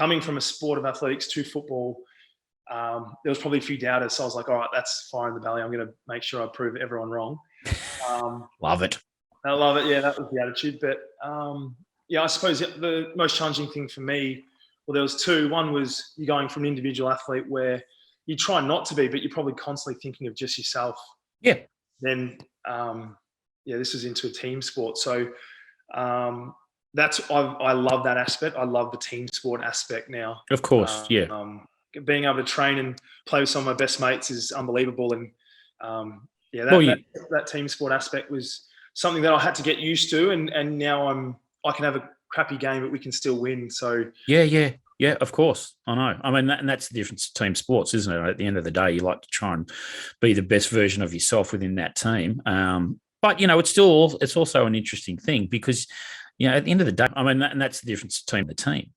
coming from a sport of athletics to football, there was probably a few doubters. So I was like, all right, that's fire in the belly. I'm going to make sure I prove everyone wrong. Love it. I love it. Yeah, that was the attitude. But I suppose the most challenging thing for me, well, there was two. One was you're going from an individual athlete where you try not to be, but you're probably constantly thinking of just yourself. Yeah. Then, this is into a team sport. So I love that aspect. I love the team sport aspect now. Of course, yeah. Being able to train and play with some of my best mates is unbelievable. And that team sport aspect was something that I had to get used to. And now I can have a crappy game, but we can still win. So yeah, of course. I know. I mean, and that's the difference of team sports, isn't it? At the end of the day, you like to try and be the best version of yourself within that team. But it's also an interesting thing because, at the end of the day, I mean, and that's the difference between the team.